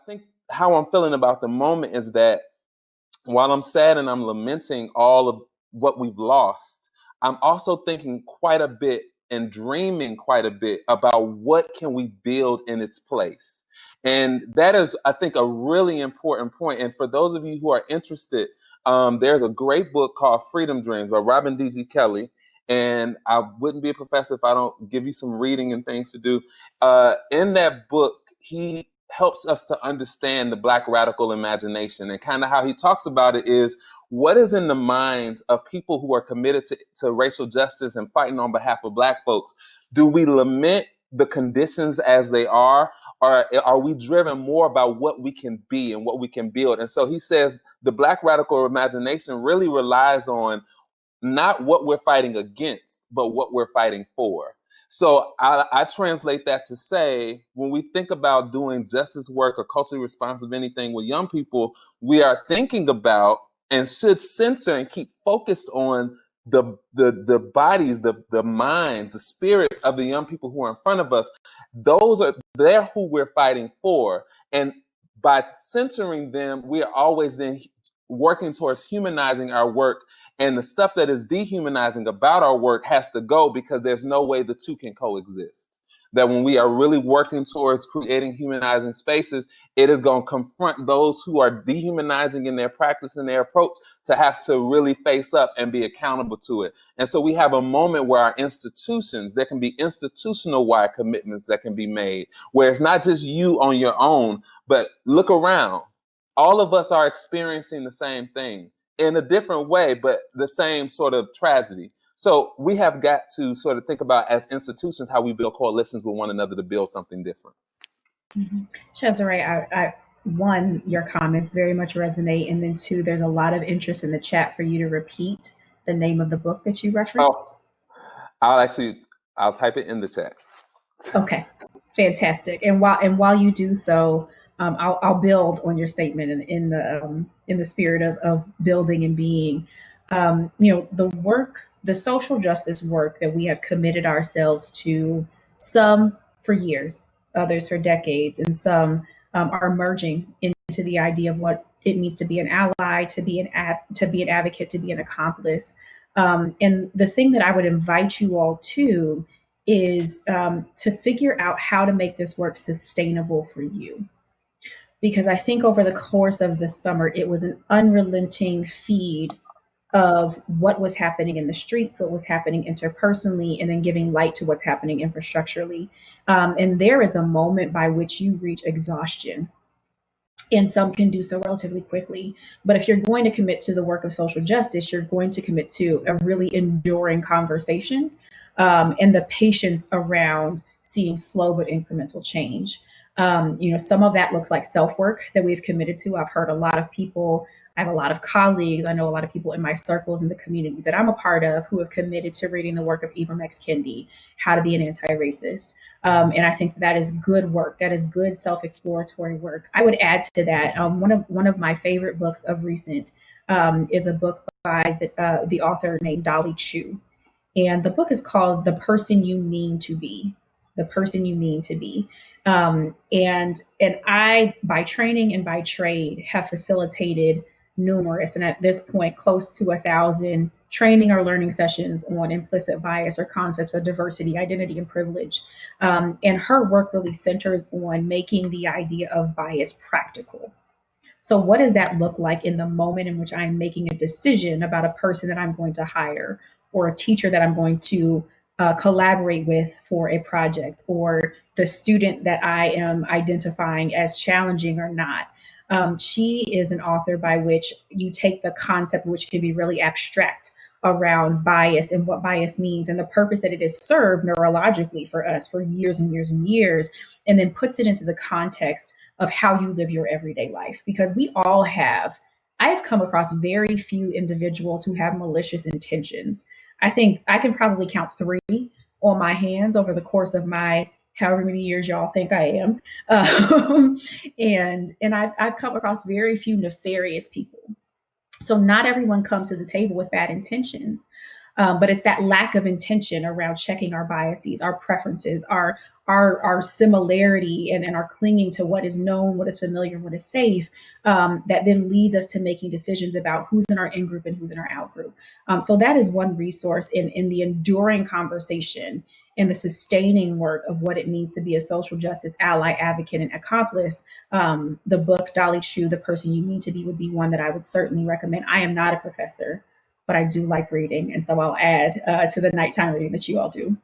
think how I'm feeling about the moment is that while I'm sad and I'm lamenting all of what we've lost, I'm also thinking quite a bit and dreaming quite a bit about what can we build in its place. And that is, I think, a really important point. And for those of you who are interested, there's a great book called Freedom Dreams by Robin D.G. Kelley. And I wouldn't be a professor if I don't give you some reading and things to do. In that book, he helps us to understand the Black radical imagination, and kind of how he talks about it is what is in the minds of people who are committed to racial justice and fighting on behalf of Black folks. Do we lament the conditions as they are, or are we driven more about what we can be and what we can build? And so he says the Black radical imagination really relies on not what we're fighting against, but what we're fighting for. So I translate that to say, when we think about doing justice work or culturally responsive anything with young people, we are thinking about and should center and keep focused on the bodies, the minds, the spirits of the young people who are in front of us. They're who we're fighting for. And by centering them, we are always then working towards humanizing our work, and the stuff that is dehumanizing about our work has to go, because there's no way the two can coexist. That when we are really working towards creating humanizing spaces, it is going to confront those who are dehumanizing in their practice and their approach to have to really face up and be accountable to it. And so we have a moment where our institutions, there can be institutional wide commitments that can be made, where it's not just you on your own, but look around. All of us are experiencing the same thing in a different way, but the same sort of tragedy. So we have got to sort of think about, as institutions, how we build coalitions with one another to build something different. Mm-hmm. Chezare, one, your comments very much resonate. And then two, there's a lot of interest in the chat for you to repeat the name of the book that you referenced. Oh, I'll type it in the chat. Okay, fantastic. And while you do so, I'll build on your statement in the spirit of building and being. The social justice work that we have committed ourselves to, some for years, others for decades, and some are merging into the idea of what it means to be an ally, to be an advocate, to be an accomplice. And the thing that I would invite you all to is to figure out how to make this work sustainable for you. Because I think over the course of the summer, it was an unrelenting feed of what was happening in the streets, what was happening interpersonally, and then giving light to what's happening infrastructurally. And there is a moment by which you reach exhaustion. And some can do so relatively quickly. But if you're going to commit to the work of social justice, you're going to commit to a really enduring conversation, and the patience around seeing slow but incremental change. Some of that looks like self-work that we've committed to. I've heard a lot of people, I have a lot of colleagues, I know a lot of people in my circles and the communities that I'm a part of who have committed to reading the work of Ibram X. Kendi, How to Be an Anti-Racist. And I think that is good work. That is good self-exploratory work. I would add to that, one of my favorite books of recent is a book by the author named Dolly Chu. And the book is called The Person You Mean to Be. The Person You Mean to Be. And I, by training and by trade, have facilitated numerous, and at this point, close to 1,000 training or learning sessions on implicit bias or concepts of diversity, identity, and privilege. And her work really centers on making the idea of bias practical. So what does that look like in the moment in which I'm making a decision about a person that I'm going to hire, or a teacher that I'm going to collaborate with for a project, or the student that I am identifying as challenging or not? She is an author by which you take the concept, which can be really abstract, around bias and what bias means and the purpose that it has served neurologically for us for years and years and years, and then puts it into the context of how you live your everyday life. Because we all have, I have come across very few individuals who have malicious intentions. I think I can probably count 3 on my hands over the course of my however many years y'all think I am. And I've come across very few nefarious people. So not everyone comes to the table with bad intentions. But it's that lack of intention around checking our biases, our preferences, our similarity, and our clinging to what is known, what is familiar, what is safe, that then leads us to making decisions about who's in our in group and who's in our out group. So that is one resource in the enduring conversation and the sustaining work of what it means to be a social justice ally, advocate, and accomplice. The book Dolly Chu, The Person You Mean to Be, would be one that I would certainly recommend. I am not a professor, but I do like reading, and so I'll add to the nighttime reading that you all do.